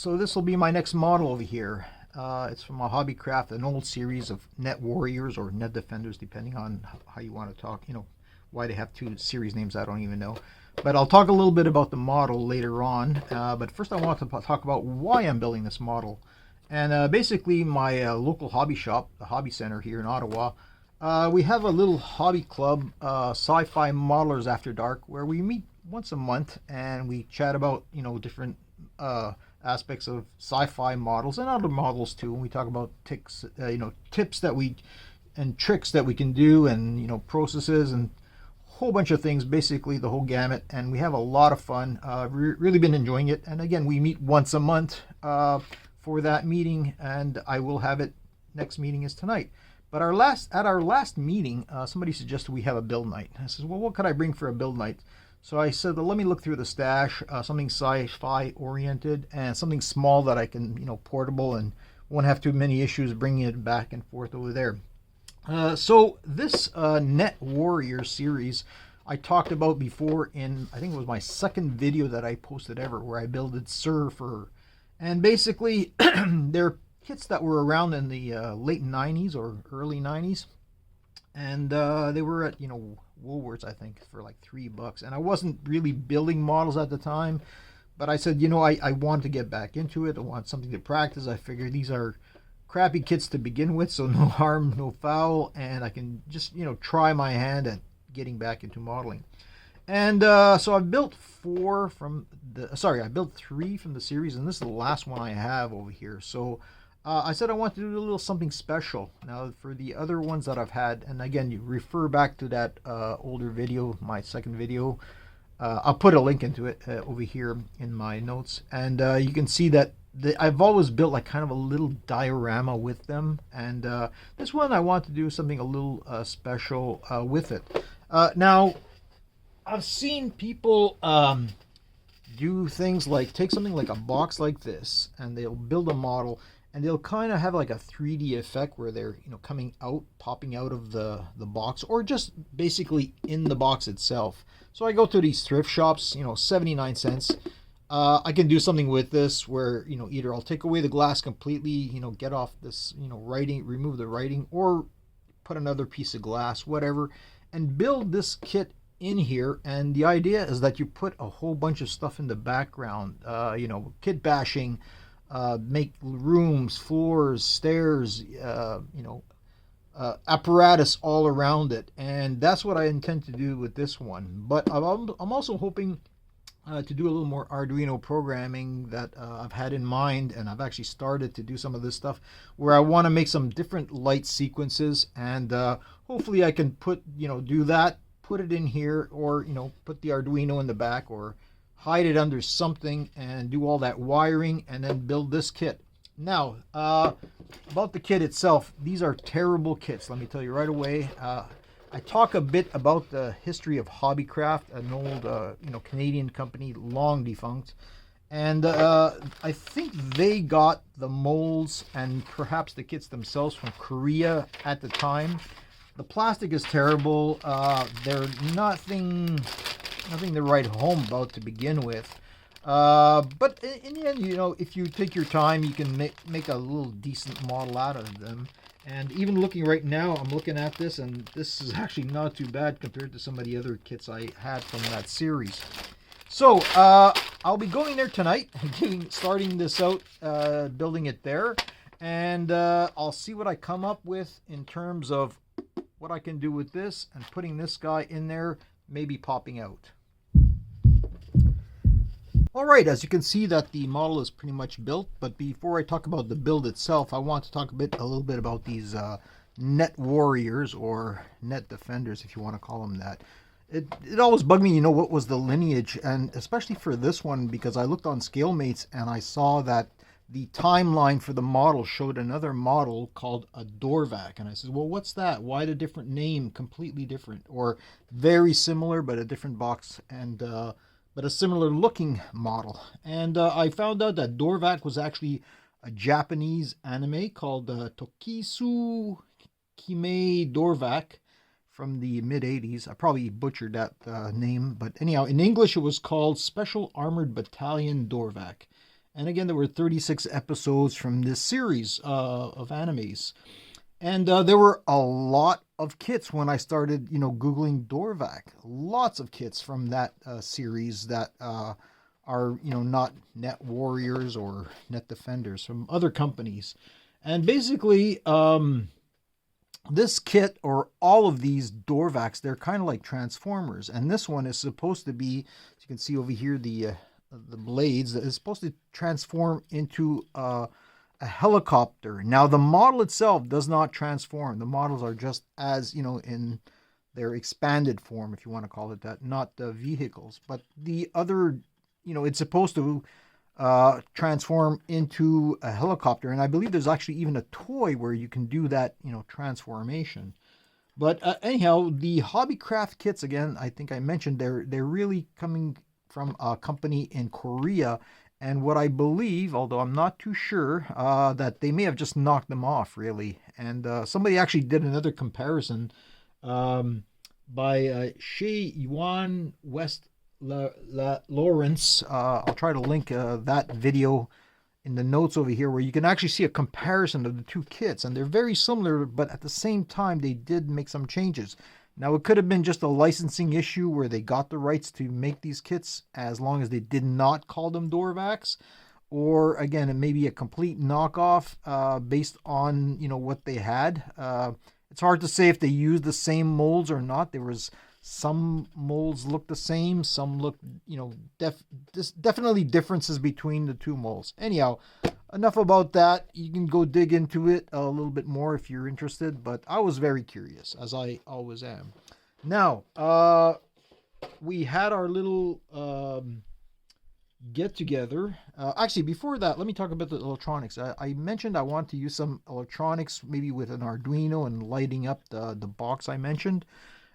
So this will be my next model over here. It's from a Hobbycraft, an old series of Net Warriors or Net Defenders, depending on how you want to talk. You know, why they have two series names, I don't even know. But I'll talk a little bit about the model later on. But first I want to talk about why I'm building this model. And basically my local hobby shop, the Hobby Center here in Ottawa, we have a little hobby club, Sci-Fi Modelers After Dark, where we meet once a month and we chat about, you know, different aspects of sci-fi models and other models too. And we talk about tips that we and tricks that we can do, and you know, processes and a whole bunch of things, basically the whole gamut. And we have a lot of fun. Really been enjoying it. And again, we meet once a month for that meeting, and I will have it. Next meeting is tonight. But at our last meeting, somebody suggested we have a build night. I said, well, what could I bring for a build night? So I said, well, let me look through the stash, something sci-fi oriented and something small that I can, you know, portable and won't have too many issues bringing it back and forth over there. So this Net Warrior series I talked about before in, I think it was my second video that I posted ever, where I builded Surfer. And basically, they're kits that were around in the late 90s or early 90s. And they were at, you know, Woolworths, I think, for like $3. And I wasn't really building models at the time, but I said, you know, I wanted to get back into it. I want something to practice. I figured these are crappy kits to begin with, so no harm, no foul, and I can just, you know, try my hand at getting back into modeling. And so I've built I built 3 from the series, and this is the last one I have over here. So I said I want to do a little something special. Now for the other ones that I've had, and again, you refer back to that older video, my second video. I'll put a link into it over here in my notes. And you can see that I've always built like kind of a little diorama with them. And this one I want to do something a little special with it. Now, I've seen people do things like take something like a box like this, and they'll build a model, and they'll kind of have like a 3D effect where they're, you know, coming out, popping out of the box, or just basically in the box itself. So I go to these thrift shops, you know, 79 cents. I can do something with this where, you know, either I'll take away the glass completely, you know, get off this, you know, writing, remove the writing, or put another piece of glass, whatever, and build this kit in here. And the idea is that you put a whole bunch of stuff in the background, you know, kit bashing, make rooms, floors, stairs, you know, apparatus all around it. And that's what I intend to do with this one. But I'm also hoping to do a little more Arduino programming that I've had in mind, and I've actually started to do some of this stuff where I want to make some different light sequences, and hopefully I can do that, put it in here, or, you know, put the Arduino in the back, or hide it under something and do all that wiring, and then build this kit. Now, about the kit itself, these are terrible kits, let me tell you right away. I talk a bit about the history of Hobbycraft, an old Canadian company, long defunct. And I think they got the molds and perhaps the kits themselves from Korea at the time. The plastic is terrible. They're nothing to write home about to begin with. But in the end, you know, if you take your time, you can make a little decent model out of them. And even looking right now, I'm looking at this, and this is actually not too bad compared to some of the other kits I had from that series. So I'll be going there tonight, starting this out, building it there, and I'll see what I come up with in terms of what I can do with this, and putting this guy in there, maybe popping out. Alright, as you can see that the model is pretty much built, but before I talk about the build itself, I want to talk a little bit about these Net Warriors, or Net Defenders, if you want to call them that. It always bugged me, you know, what was the lineage, and especially for this one, because I looked on Scalemates and I saw that the timeline for the model showed another model called a Dorvack, and I said, well, what's that? Why the different name, completely different, or very similar but a different box, and but a similar looking model. And I found out that Dorvack was actually a Japanese anime called Tokusô Kihei Dorvack from the mid-80s. I probably butchered that name, but anyhow, in English it was called Special Armored Battalion Dorvack. And again, there were 36 episodes from this series of animes. And there were a lot of kits when I started, Googling Dorvack. Lots of kits from that series that are, not Net Warriors or Net Defenders, from other companies. And basically, this kit, or all of these Dorvacks, they're kind of like Transformers. And this one is supposed to be, as you can see over here, the blades, is supposed to transform into a helicopter. Now, the model itself does not transform. The models are just as, in their expanded form, if you want to call it that, not the vehicles. But the other, it's supposed to transform into a helicopter. And I believe there's actually even a toy where you can do that, transformation. But anyhow, the Hobbycraft kits, again, I think I mentioned, they're really coming from a company in Korea. And what I believe, although I'm not too sure, that they may have just knocked them off, really. And somebody actually did another comparison by Chez Yvan WEST LAURENCE. I'll try to link that video in the notes over here, where you can actually see a comparison of the two kits. And they're very similar, but at the same time, they did make some changes. Now, it could have been just a licensing issue where they got the rights to make these kits as long as they did not call them Dorvacks. Or, again, it may be a complete knockoff based on, what they had. It's hard to say if they used the same molds or not. There was some molds looked the same. Some looked, definitely differences between the two molds. Anyhow, enough about that. You can go dig into it a little bit more if you're interested, but I was very curious, as I always am. Now, we had our little get-together. Actually, before that, let me talk about the electronics. I mentioned I want to use some electronics, maybe with an Arduino and lighting up the box I mentioned.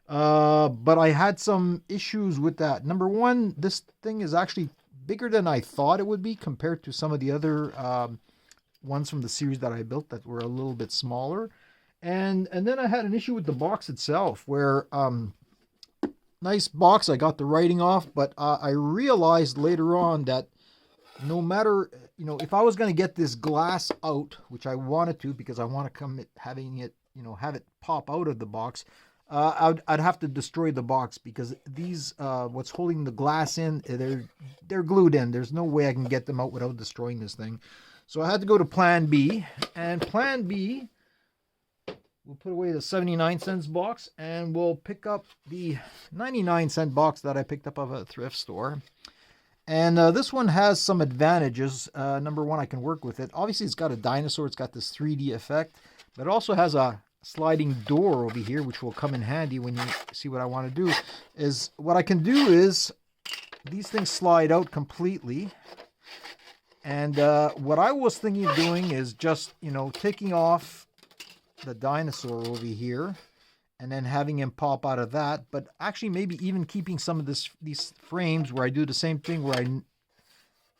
But I had some issues with that. Number one, this thing is actually bigger than I thought it would be compared to some of the other ones from the series that I built that were a little bit smaller. And then I had an issue with the box itself, where nice box, I got the writing off, but I realized later on that no matter, if I was going to get this glass out, which I wanted to because I want to come having it, have it pop out of the box, I'd have to destroy the box, because these what's holding the glass in, they're glued in. There's no way I can get them out without destroying this thing. So I had to go to plan B, and plan B, we'll put away the 79-cent box, and we'll pick up the 99-cent box that I picked up of a thrift store. And this one has some advantages. Number one, I can work with it. Obviously, it's got a dinosaur. It's got this 3D effect, but it also has a sliding door over here, which will come in handy when you see what I want to do. Is what I can do is these things slide out completely. And what I was thinking of doing is just, taking off the dinosaur over here and then having him pop out of that, but actually maybe even keeping some of these frames where I do the same thing, where I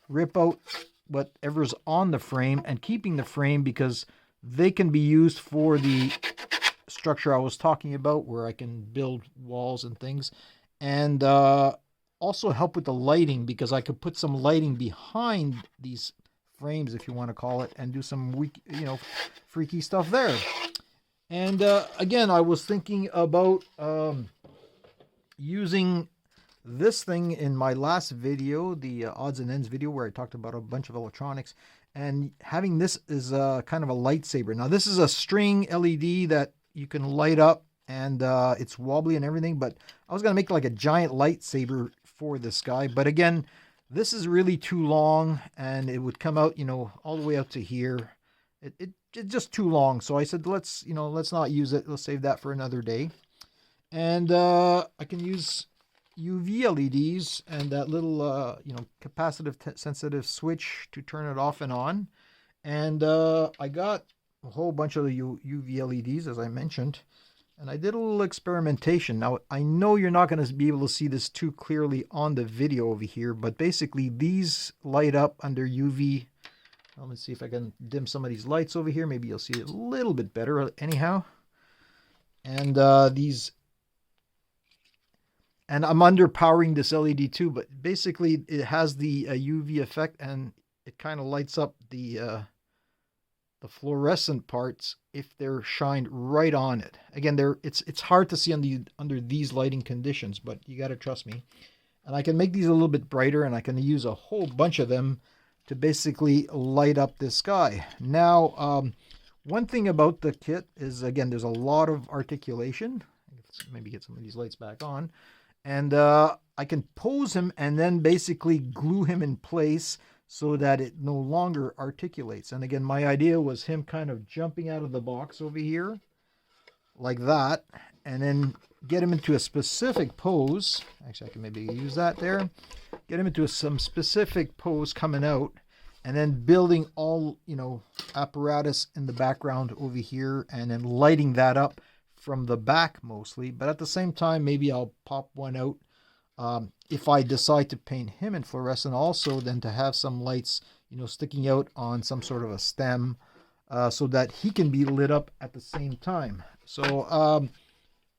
rip out whatever's on the frame and keeping the frame, because they can be used for the structure I was talking about, where I can build walls and things, and also help with the lighting, because I could put some lighting behind these frames, if you want to call it, and do some weak, freaky stuff there. And again, I was thinking about using this thing in my last video, the odds and ends video, where I talked about a bunch of electronics, and having this as kind of a lightsaber. Now, this is a string LED that you can light up, and it's wobbly and everything, but I was going to make like a giant lightsaber for this guy. But again, this is really too long, and it would come out, all the way out to here. It's just too long. So I said, let's not use it. Let's save that for another day. And I can use UV LEDs and that little, capacitive sensitive switch to turn it off and on. And I got a whole bunch of the UV LEDs, as I mentioned. And I did a little experimentation. Now, I know you're not going to be able to see this too clearly on the video over here, but basically these light up under UV. Let me see if I can dim some of these lights over here. Maybe you'll see it a little bit better anyhow. And and I'm underpowering this LED too, but basically it has the UV effect, and it kind of lights up the fluorescent parts if they're shined right on it. Again, it's hard to see under these lighting conditions, but you got to trust me. And I can make these a little bit brighter, and I can use a whole bunch of them to basically light up this sky. Now, one thing about the kit is, again, there's a lot of articulation. Let's maybe get some of these lights back on. And I can pose him and then basically glue him in place so that it no longer articulates. And again, my idea was him kind of jumping out of the box over here like that, and then get him into a specific pose. Actually, I can maybe use that there. Get him into some specific pose coming out, and then building all, apparatus in the background over here, and then lighting that up from the back mostly. But at the same time, maybe I'll pop one out if I decide to paint him in fluorescent also, then to have some lights, sticking out on some sort of a stem so that he can be lit up at the same time. So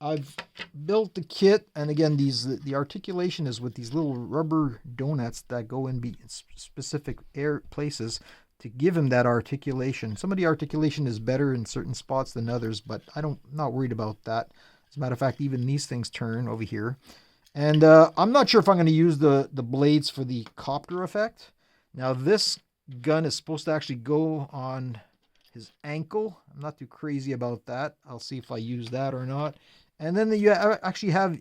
I've built the kit, and again, the articulation is with these little rubber donuts that go in specific places to give him that articulation. Some of the articulation is better in certain spots than others, but I'm not worried about that. As a matter of fact, even these things turn over here. And I'm not sure if I'm going to use the blades for the copter effect. Now, this gun is supposed to actually go on his ankle. I'm not too crazy about that. I'll see if I use that or not. And then you actually have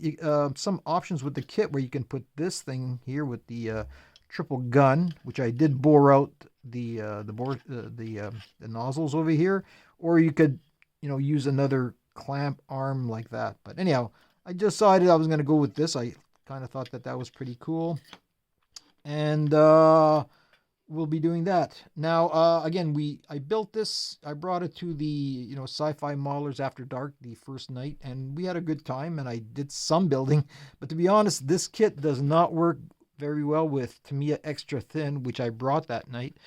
some options with the kit where you can put this thing here with the triple gun, which I did bore out the nozzles over here, or you could use another clamp arm like that. But anyhow, I decided I was going to go with this. I kind of thought that was pretty cool, and we'll be doing that. Now, again, I built this. I brought it to the Sci-Fi Modelers After Dark the first night, and we had a good time, and I did some building. But to be honest, this kit does not work very well with Tamiya Extra Thin, which I brought that night.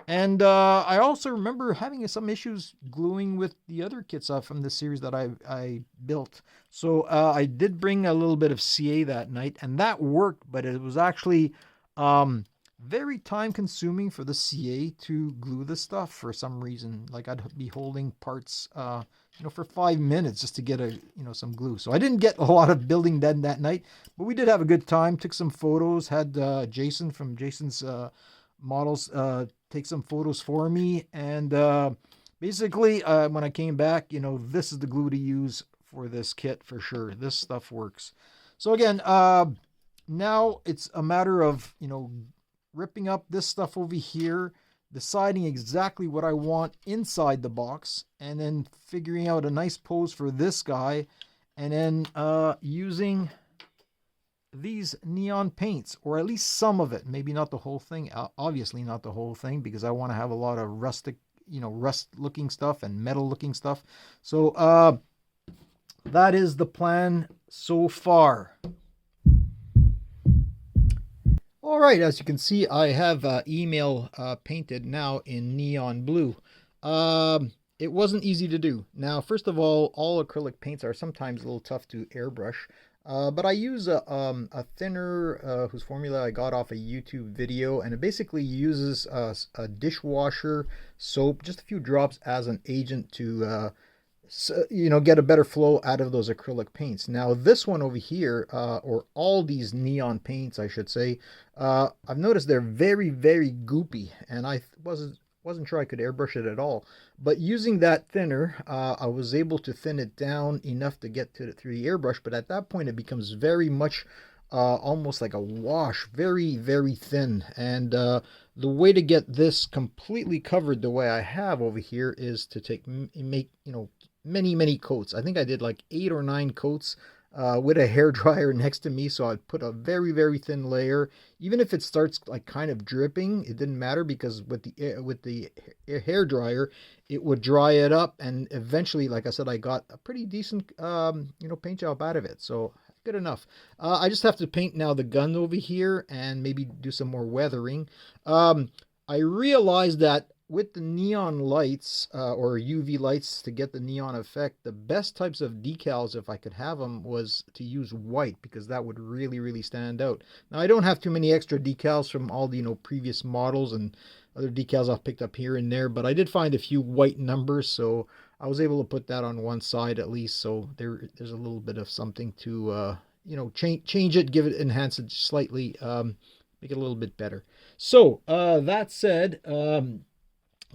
And I also remember having some issues gluing with the other kits from the series that I built. So I did bring a little bit of CA that night, and that worked, but it was actually very time consuming for the CA to glue the stuff for some reason. Like I'd be holding parts for 5 minutes just to get some glue. So I didn't get a lot of building done that night, but we did have a good time. Took some photos, had Jason from Jason's Models take some photos for me, and basically when I came back, this is the glue to use for this kit for sure. This stuff works. So again, now it's a matter of ripping up this stuff over here, deciding exactly what I want inside the box, and then figuring out a nice pose for this guy, and then using these neon paints, or at least some of it, maybe not the whole thing, obviously not the whole thing, because I want to have a lot of rustic, rust looking stuff and metal looking stuff. So that is the plan so far. All right, as you can see, I have email painted now in neon blue. It wasn't easy to do. Now, first of all acrylic paints are sometimes a little tough to airbrush. But I use a thinner whose formula I got off a YouTube video, and it basically uses a dishwasher soap, just a few drops as an agent to get a better flow out of those acrylic paints. Now this one over here, or all these neon paints I should say, I've noticed they're very, very goopy, and I wasn't sure I could airbrush it at all. But using that thinner, I was able to thin it down enough to get through the airbrush, but at that point it becomes very much almost like a wash, very, very thin. And the way to get this completely covered the way I have over here is to make many coats. I think I did like 8 or 9 coats with a hair dryer next to me, so I'd put a very, very thin layer. Even if it starts like kind of dripping, it didn't matter, because with the hair dryer it would dry it up, and eventually, like I said, I got a pretty decent paint job out of it, so good enough. I just have to paint now the gun over here and maybe do some more weathering. I realized that with the neon lights or UV lights to get the neon effect, the best types of decals, if I could have them, was to use white, because that would really, really stand out. Now I don't have too many extra decals from all the previous models, and other decals I've picked up here and there, but I did find a few white numbers, so I was able to put that on one side at least, so there's a little bit of something to you know, change it, give it, enhance it slightly, make it a little bit better. So that said,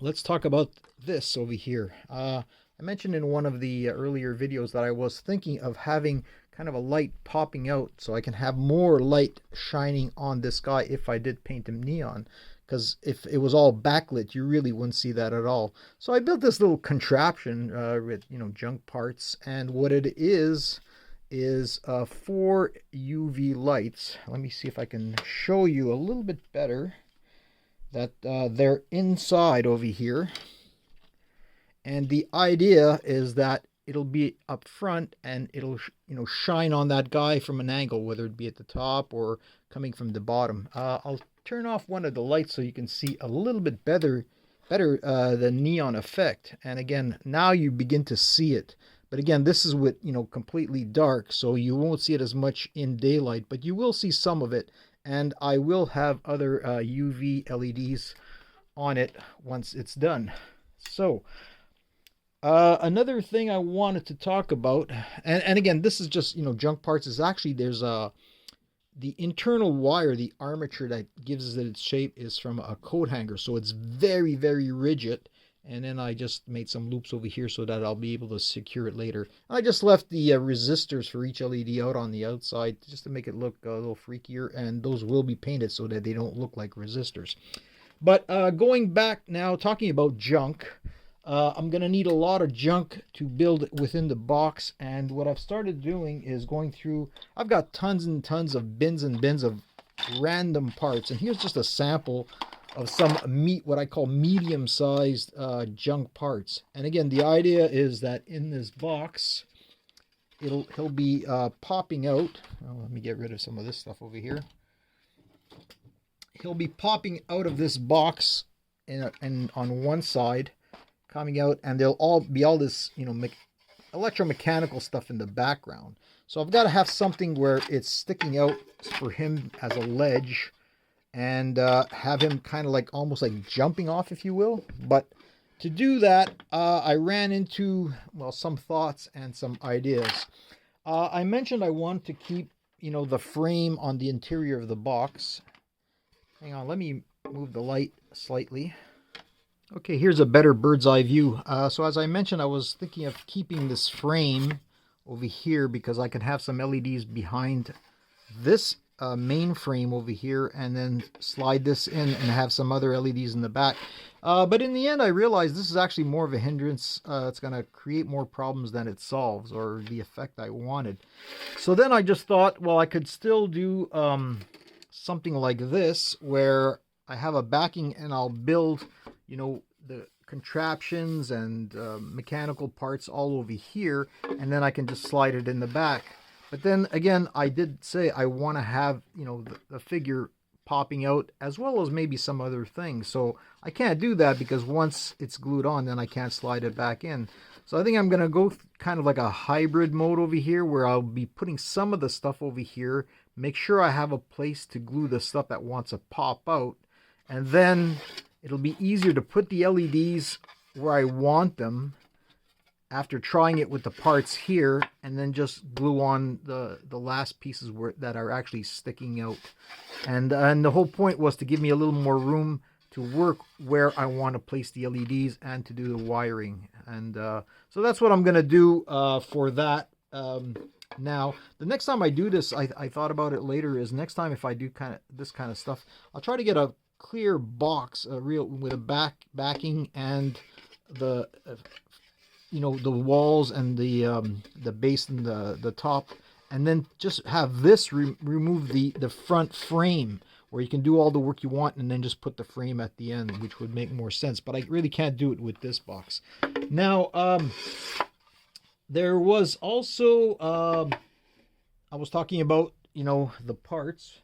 let's talk about this over here. I mentioned in one of the earlier videos that I was thinking of having kind of a light popping out so I can have more light shining on this guy if I did paint him neon, because if it was all backlit you really wouldn't see that at all. So I built this little contraption with, you know, junk parts, and what it is 4 UV lights. Let me see if I can show you a little bit better that they're inside over here. And the idea is that it'll be up front and it'll, you know, shine on that guy from an angle, whether it be at the top or coming from the bottom. I'll turn off one of the lights so you can see a little bit better the neon effect. And again, now you begin to see it. But again, this is with, you know, completely dark, so you won't see it as much in daylight, but you will see some of it. And I will have other UV LEDs on it once it's done. So another thing I wanted to talk about, and again, this is just, you know, junk parts, is actually there's the internal wire, the armature that gives it its shape is from a coat hanger, so it's very, very rigid. And then I just made some loops over here so that I'll be able to secure it later. I just left the resistors for each LED out on the outside just to make it look a little freakier, and those will be painted so that they don't look like resistors. But going back now, talking about junk, I'm going to need a lot of junk to build within the box, and what I've started doing is going through, I've got tons and tons of bins and bins of random parts, and here's just a sample of some what I call medium-sized junk parts. And again, the idea is that in this box, he'll be popping out. Oh, let me get rid of some of this stuff over here. He'll be popping out of this box and on one side, coming out, and there'll all be all this, you know, electromechanical stuff in the background. So I've got to have something where it's sticking out for him as a ledge, and have him kind of like almost like jumping off, if you will. But to do that, I ran into, well, some thoughts and some ideas. I mentioned I want to keep, you know, the frame on the interior of the box. Hang on, let me move the light slightly. Okay, here's a better bird's eye view. So as I mentioned, I was thinking of keeping this frame over here because I can have some LEDs behind this main frame over here, and then slide this in and have some other LEDs in the back. But in the end, I realized this is actually more of a hindrance. It's going to create more problems than it solves, or the effect I wanted. So then I just thought, well, I could still do something like this, where I have a backing and I'll build, you know, the contraptions and mechanical parts all over here, and then I can just slide it in the back. But then again, I did say I want to have, you know, the figure popping out as well as maybe some other things. So I can't do that because once it's glued on, then I can't slide it back in. So I think I'm going to go kind of like a hybrid mode over here, where I'll be putting some of the stuff over here, make sure I have a place to glue the stuff that wants to pop out, and then it'll be easier to put the LEDs where I want them after trying it with the parts here, and then just glue on the last pieces that are actually sticking out. And the whole point was to give me a little more room to work where I want to place the LEDs and to do the wiring. And so that's what I'm going to do for that. Now, the next time I do this, I thought about it later, is next time if I do this kind of stuff, I'll try to get a clear box, with a backing and the you know, the walls and the base and the top, and then just have this remove the front frame, where you can do all the work you want and then just put the frame at the end, which would make more sense. But I really can't do it with this box. Now, there was also I was talking about, you know, the parts.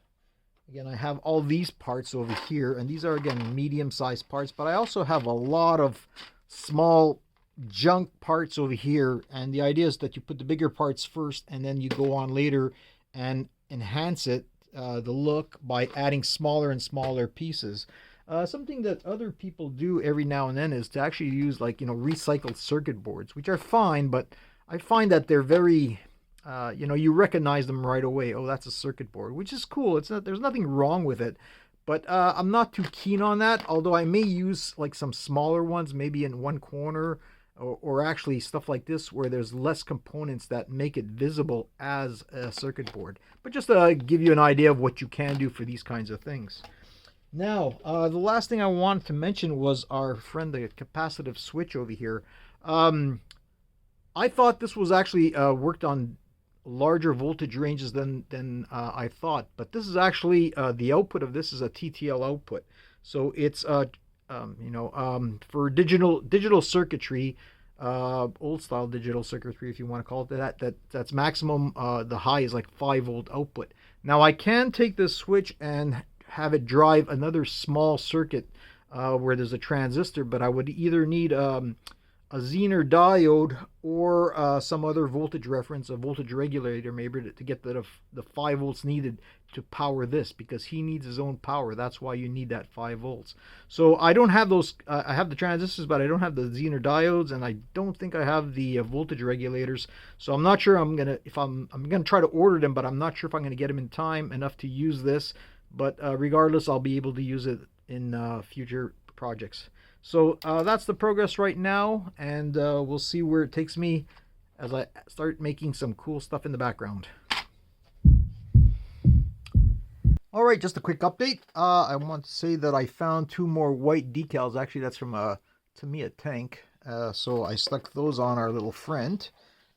Again, I have all these parts over here, and these are, again, medium-sized parts, but I also have a lot of small junk parts over here, and the idea is that you put the bigger parts first, and then you go on later and enhance it, the look, by adding smaller and smaller pieces. Something that other people do every now and then is to actually use like, recycled circuit boards, which are fine, but I find that they're very, you recognize them right away. Oh, that's a circuit board, which is cool. It's not, there's nothing wrong with it, but I'm not too keen on that. Although I may use like some smaller ones, maybe in one corner, or actually stuff like this where there's less components that make it visible as a circuit board. But just to give you an idea of what you can do for these kinds of things. Now, the last thing I wanted to mention was our friend, the capacitive switch over here. I thought this was actually worked on larger voltage ranges than I thought, but this is actually the output of this is a TTL output. So it's for digital circuitry, old style digital circuitry, if you want to call it that's maximum. The high is like 5-volt output. Now I can take this switch and have it drive another small circuit where there's a transistor, but I would either need a Zener diode or some other voltage reference, a voltage regulator maybe, to get the 5 volts needed to power this, because he needs his own power. That's why you need that 5 volts. So I don't have those. I have the transistors, but I don't have the Zener diodes, and I don't think I have the voltage regulators. So I'm not sure I'm gonna try to order them, but I'm not sure if I'm gonna get them in time enough to use this. But regardless, I'll be able to use it in future projects. So that's the progress right now, and we'll see where it takes me as I start making some cool stuff in the background. All right, just a quick update. I want to say that I found 2 more white decals. Actually, that's from Tamiya Tank. So I stuck those on our little friend.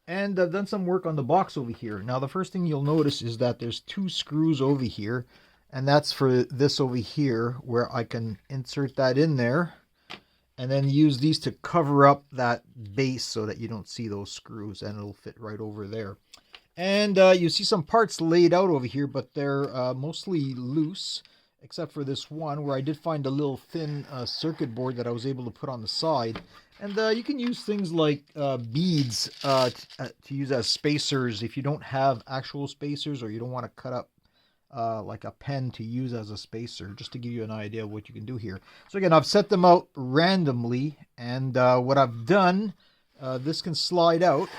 And I've done some work on the box over here. Now, the first thing you'll notice is that there's 2 screws over here. And that's for this over here, where I can insert that in there and then use these to cover up that base so that you don't see those screws, and it'll fit right over there. And you see some parts laid out over here, but they're mostly loose, except for this one where I did find a little thin circuit board that I was able to put on the side. And you can use things like beads to use as spacers if you don't have actual spacers, or you don't want to cut up like a pen to use as a spacer, just to give you an idea of what you can do here. So again, I've set them out randomly, and what I've done, this can slide out,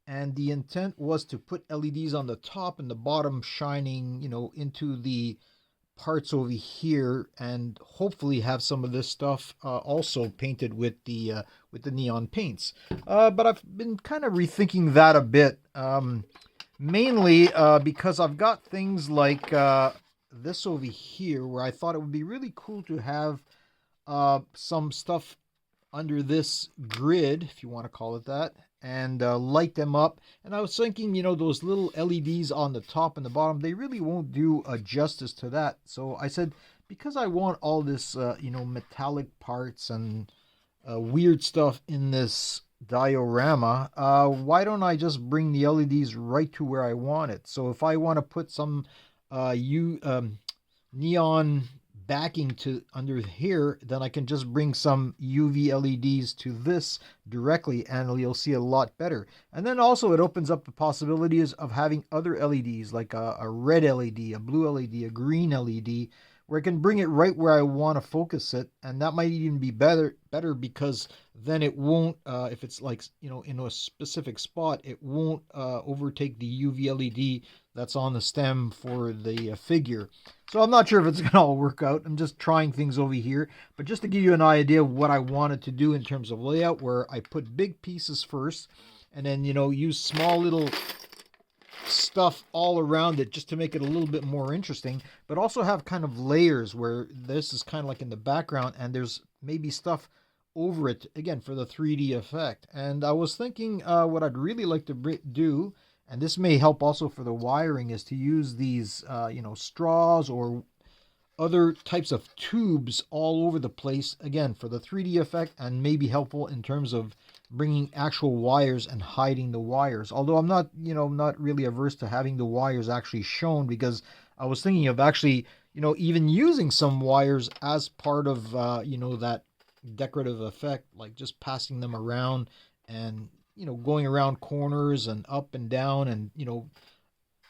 and the intent was to put LEDs on the top and the bottom shining, into the parts over here, and hopefully have some of this stuff also painted with the neon paints. But I've been kind of rethinking that a bit. Mainly because I've got things like this over here, where I thought it would be really cool to have some stuff under this grid, if you want to call it that, and light them up. And I was thinking, those little LEDs on the top and the bottom, they really won't do justice to that. So I said, because I want all this, metallic parts and weird stuff in this diorama, why don't I just bring the LEDs right to where I want it? So if I want to put some neon backing to under here, then I can just bring some UV LEDs to this directly, and you'll see a lot better. And then also it opens up the possibilities of having other LEDs, like a red LED, a blue LED, a green LED, where I can bring it right where I want to focus it. And that might even be better because then it won't, if it's like, in a specific spot, it won't overtake the UV LED that's on the stem for the figure. So I'm not sure if it's going to all work out. I'm just trying things over here. But just to give you an idea of what I wanted to do in terms of layout, where I put big pieces first, and then, use small little stuff all around it just to make it a little bit more interesting, but also have kind of layers where this is kind of like in the background and there's maybe stuff over it, again, for the 3D effect. And I was thinking what I'd really like to do, and this may help also for the wiring, is to use these straws or other types of tubes all over the place, again, for the 3D effect, and maybe helpful in terms of bringing actual wires and hiding the wires. Although I'm not, not really averse to having the wires actually shown, because I was thinking of actually, even using some wires as part of, that decorative effect, like just passing them around and, going around corners and up and down, and,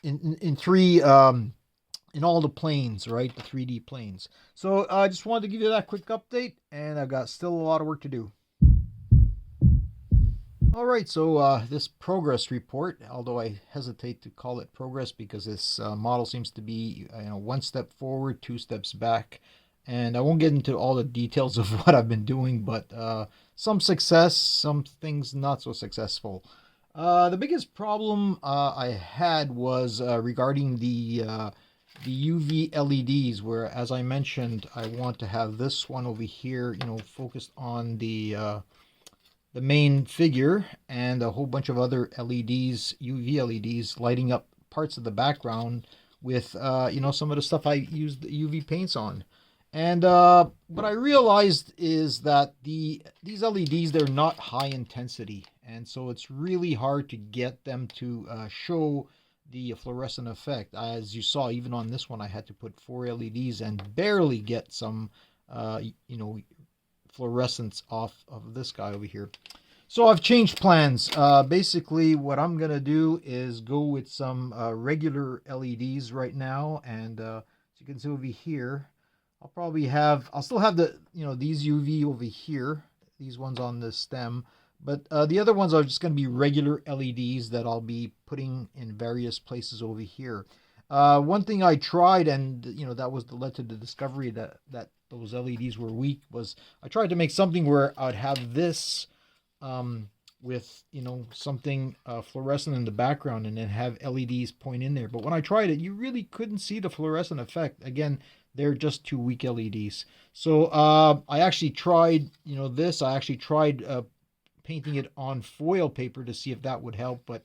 in three in all the planes, right? The 3D planes. So I just wanted to give you that quick update, and I've got still a lot of work to do. All right, so this progress report, although I hesitate to call it progress because this model seems to be one step forward, two steps back. And I won't get into all the details of what I've been doing, but some success, some things not so successful. The biggest problem I had was regarding the UV LEDs, where, as I mentioned, I want to have this one over here, focused on the main figure, and a whole bunch of other LEDs, UV LEDs, lighting up parts of the background with, some of the stuff I used the UV paints on. And what I realized is that these LEDs, they're not high intensity, and so it's really hard to get them to show the fluorescent effect. As you saw, even on this one, I had to put 4 LEDs and barely get some, fluorescence off of this guy over here. So I've changed plans. Basically, what I'm going to do is go with some regular LEDs right now, and as you can see over here, I'll still have the, these UV over here, these ones on the stem, but the other ones are just going to be regular LEDs that I'll be putting in various places over here. One thing I tried, and that was led to the discovery that those LEDs were weak, was I tried to make something where I'd have this with something fluorescent in the background, and then have LEDs point in there. But when I tried it, you really couldn't see the fluorescent effect. Again, they're just too weak LEDs. So I actually tried, this. I actually tried painting it on foil paper to see if that would help, but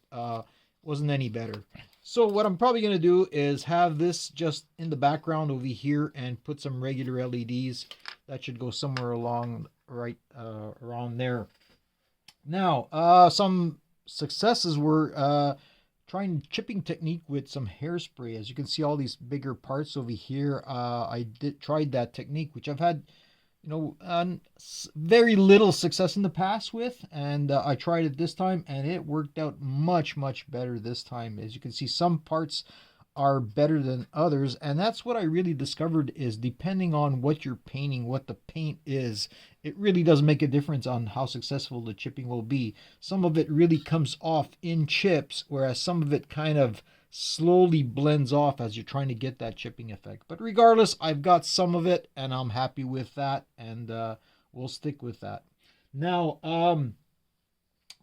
wasn't any better. So what I'm probably going to do is have this just in the background over here and put some regular LEDs. That should go somewhere along right around there. Now, some successes were trying chipping technique with some hairspray. As you can see, all these bigger parts over here, I tried that technique, which I've had very little success in the past with, and I tried it this time, and it worked out much better this time. As you can see, some parts are better than others, and that's what I really discovered, is depending on what you're painting, what the paint is, it really does make a difference on how successful the chipping will be. Some of it really comes off in chips, whereas some of it kind of slowly blends off as you're trying to get that chipping effect. But regardless, I've got some of it, and I'm happy with that, and we'll stick with that. Now,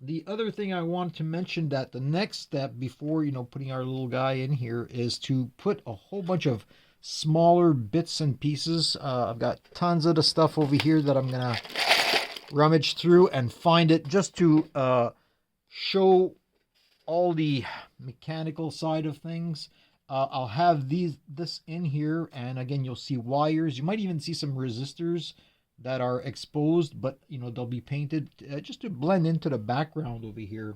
the other thing I want to mention, that the next step before, putting our little guy in here, is to put a whole bunch of smaller bits and pieces. I've got tons of the stuff over here that I'm going to rummage through and find it, just to show all the mechanical side of things. I'll have this in here, and again, you'll see wires. You might even see some resistors that are exposed, but they'll be painted just to blend into the background over here.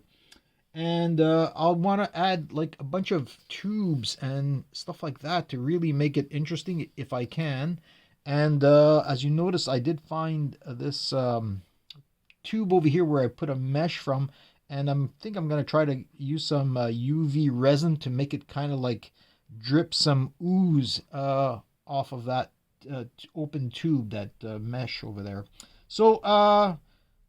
And I'll want to add like a bunch of tubes and stuff like that to really make it interesting if I can. And as you notice, I did find this tube over here where I put a mesh from, and I think I'm going to try to use some UV resin to make it kind of like drip some ooze off of that open tube, that mesh over there. So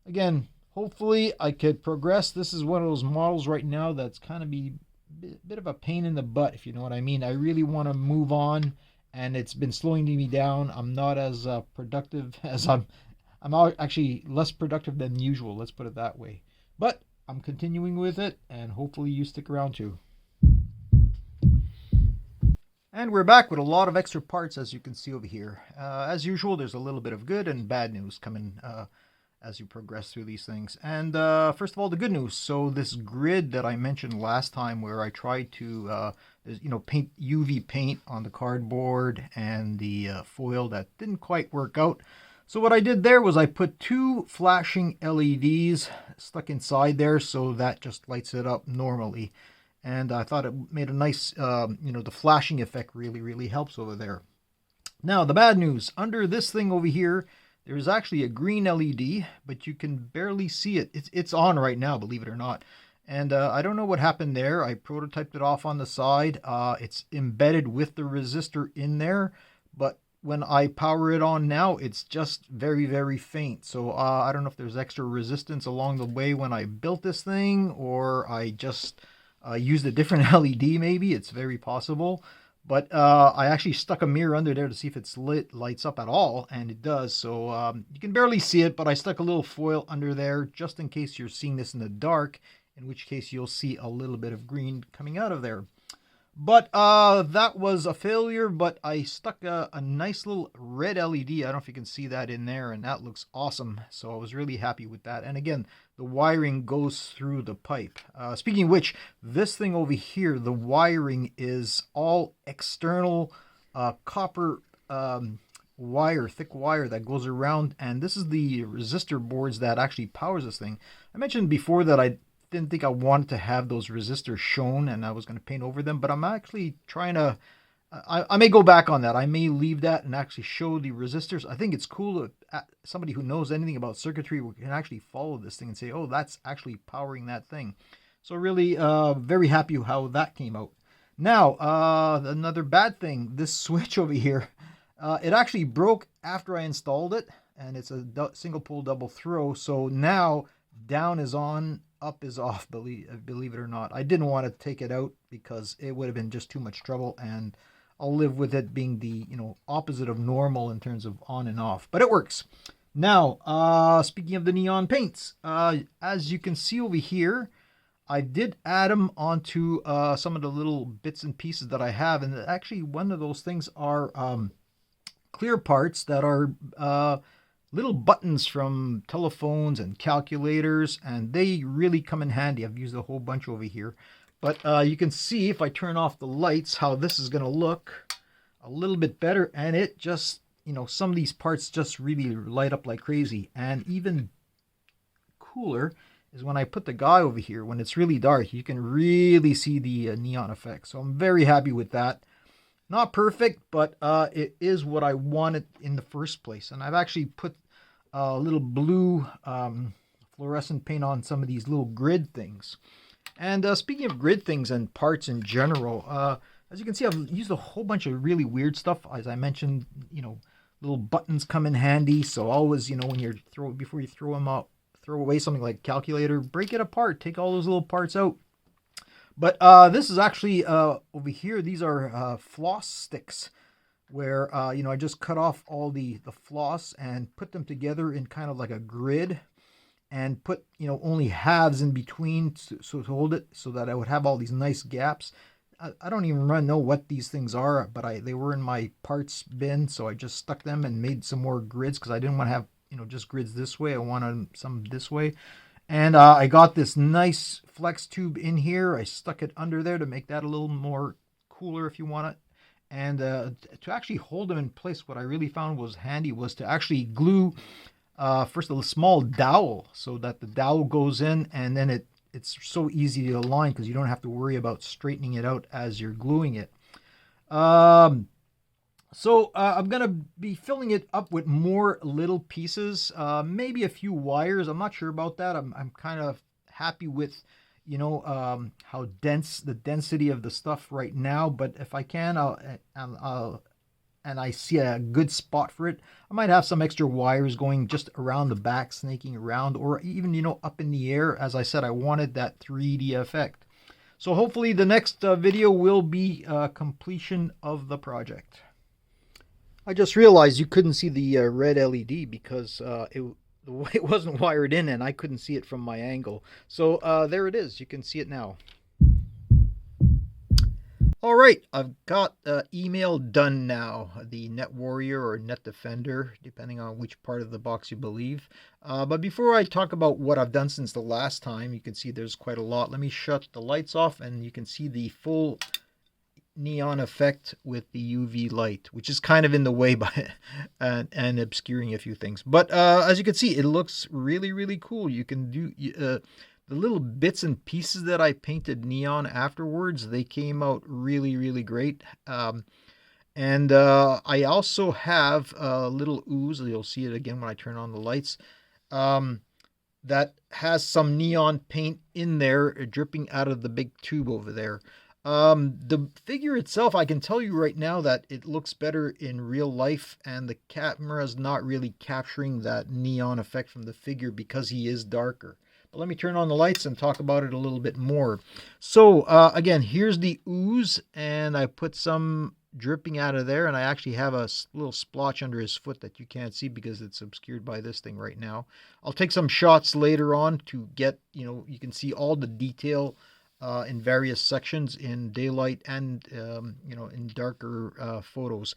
again, hopefully I could progress. This is one of those models right now that's kind of a bit of a pain in the butt, if you know what I mean. I really want to move on, and it's been slowing me down. I'm not as productive as I'm actually less productive than usual, let's put it that way. But I'm continuing with it, and hopefully you stick around too. And we're back with a lot of extra parts, as you can see over here. As usual, there's a little bit of good and bad news coming as you progress through these things. And first of all, the good news. So this grid that I mentioned last time, where I tried to paint UV paint on the cardboard and the foil, that didn't quite work out. So what I did there was I put 2 flashing LEDs stuck inside there, so that just lights it up normally. And I thought it made a nice, the flashing effect really helps over there. Now, the bad news. Under this thing over here, there's actually a green LED, but you can barely see it. It's on right now, believe it or not. And I don't know what happened there. I prototyped it off on the side. It's embedded with the resistor in there, but when I power it on now, it's just very, very faint. So I don't know if there's extra resistance along the way when I built this thing, or I just used a different LED maybe. It's very possible. But I actually stuck a mirror under there to see if it's lights up at all, and it does. So you can barely see it, but I stuck a little foil under there just in case you're seeing this in the dark, in which case you'll see a little bit of green coming out of there. But that was a failure, but I stuck a nice little red LED. I don't know if you can see that in there, and that looks awesome. So I was really happy with that. And again, the wiring goes through the pipe. Speaking of which, this thing over here, the wiring is all external copper wire, thick wire that goes around. And this is the resistor boards that actually powers this thing. I mentioned before that I didn't think I wanted to have those resistors shown and I was going to paint over them, but I'm actually trying to I may go back on that. I may leave that and actually show the resistors. I think it's cool that somebody who knows anything about circuitry can actually follow this thing and say, oh, that's actually powering that thing. So really very happy how that came out. Now another bad thing, this switch over here, it actually broke after I installed it, and it's a single pole double throw. So now down is on, up is off, believe it or not. I didn't want to take it out because it would have been just too much trouble, and I'll live with it being the opposite of normal in terms of on and off, but it works. Now speaking of the neon paints, as you can see over here, I did add them onto some of the little bits and pieces that I have, and actually one of those things are clear parts that are little buttons from telephones and calculators, and they really come in handy. I've used a whole bunch over here, but you can see if I turn off the lights how this is going to look a little bit better, and it just, some of these parts just really light up like crazy. And even cooler is when I put the guy over here, when it's really dark, you can really see the neon effect. So I'm very happy with that. Not perfect, but it is what I wanted in the first place. And I've actually put a little blue fluorescent paint on some of these little grid things. And speaking of grid things and parts in general, as you can see, I've used a whole bunch of really weird stuff. As I mentioned, little buttons come in handy. So always, when you're before you throw them out, throw away something like a calculator, break it apart, take all those little parts out. But this is actually over here. These are floss sticks, where I just cut off all the floss and put them together in kind of like a grid, and put only halves in between to hold it, so that I would have all these nice gaps. I don't even know what these things are, but they were in my parts bin, so I just stuck them and made some more grids because I didn't want to have just grids this way. I wanted some this way. And I got this nice flex tube in here. I stuck it under there to make that a little more cooler if you want it. And to actually hold them in place, what I really found was handy was to actually glue first a small dowel, so that the dowel goes in, and then it's so easy to align because you don't have to worry about straightening it out as you're gluing it. So I'm going to be filling it up with more little pieces, maybe a few wires. I'm not sure about that. I'm kind of happy with, how dense the density of the stuff right now. But if I can, and I see a good spot for it, I might have some extra wires going just around the back, snaking around, or even, up in the air. As I said, I wanted that 3D effect. So hopefully the next video will be completion of the project. I just realized you couldn't see the red LED because it wasn't wired in, and I couldn't see it from my angle. So there it is. You can see it now. All right, I've got email done now. The Net Warrior or Net Defender, depending on which part of the box you believe. But before I talk about what I've done since the last time, you can see there's quite a lot. Let me shut the lights off, and you can see the full neon effect with the UV light, which is kind of in the way by and obscuring a few things. But as you can see, it looks really, really cool. You can do the little bits and pieces that I painted neon afterwards. They came out really, really great. And I also have a little ooze. You'll see it again when I turn on the lights. that has some neon paint in there dripping out of the big tube over there. The figure itself, I can tell you right now that it looks better in real life, and the camera is not really capturing that neon effect from the figure because he is darker. But let me turn on the lights and talk about it a little bit more. So again, here's the ooze, and I put some dripping out of there, and I actually have a little splotch under his foot that you can't see because it's obscured by this thing right now. I'll take some shots later on to get, you can see all the detail in various sections in daylight and in darker photos.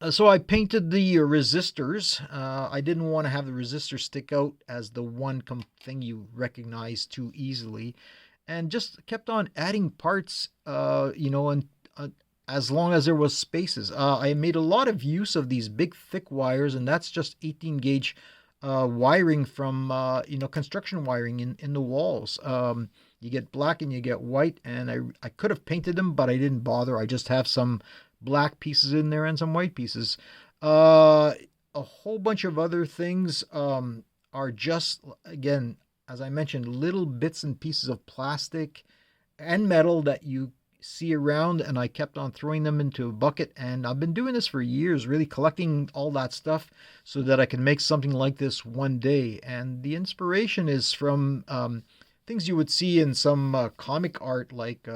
So I painted the resistors. I didn't want to have the resistors stick out as the one thing you recognize too easily, and just kept on adding parts, and as long as there was spaces. I made a lot of use of these big thick wires, and that's just 18 gauge wiring from construction wiring in the walls. You get black and you get white, and I could have painted them, but I didn't bother. I just have some black pieces in there and some white pieces. A whole bunch of other things are just, again, as I mentioned, little bits and pieces of plastic and metal that you see around, and I kept on throwing them into a bucket, and I've been doing this for years, really collecting all that stuff so that I can make something like this one day. And the inspiration is from things you would see in some comic art, like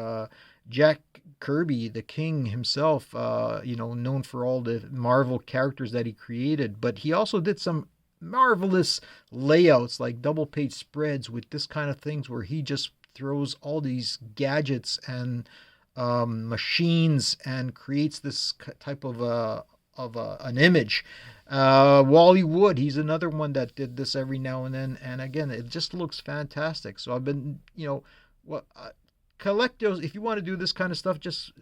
Jack Kirby, the King himself, known for all the Marvel characters that he created, but he also did some marvelous layouts like double page spreads with this kind of things where he just throws all these gadgets and machines and creates this type of an image. Wally Wood, he's another one that did this every now and then, and again, it just looks fantastic. So I've been, collect those. If you want to do this kind of stuff, just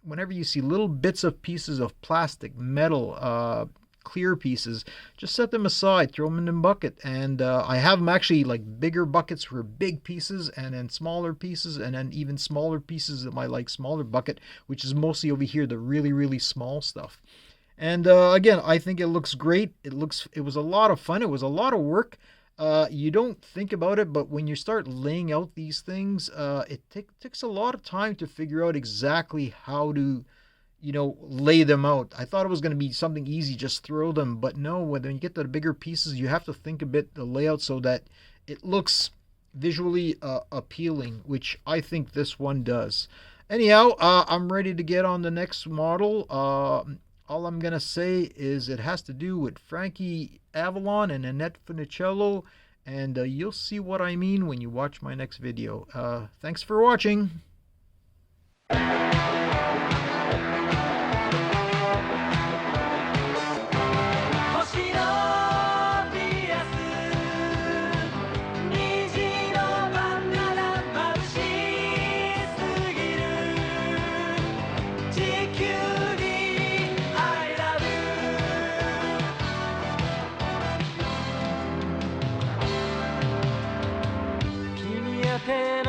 whenever you see little bits of pieces of plastic, metal, clear pieces, just set them aside, throw them in a bucket. And I have them actually like bigger buckets for big pieces, and then smaller pieces, and then even smaller pieces in my smaller bucket, which is mostly over here, the really, really small stuff. And again, I think it looks great. It was a lot of fun. It was a lot of work. You don't think about it, but when you start laying out these things, it takes a lot of time to figure out exactly how to lay them out. I thought it was going to be something easy, just throw them, but no, when you get to the bigger pieces, you have to think a bit the layout so that it looks visually appealing, which I think this one does. Anyhow, I'm ready to get on the next model. All I'm going to say is it has to do with Frankie Avalon and Annette Funicello, and you'll see what I mean when you watch my next video. Thanks for watching. Ten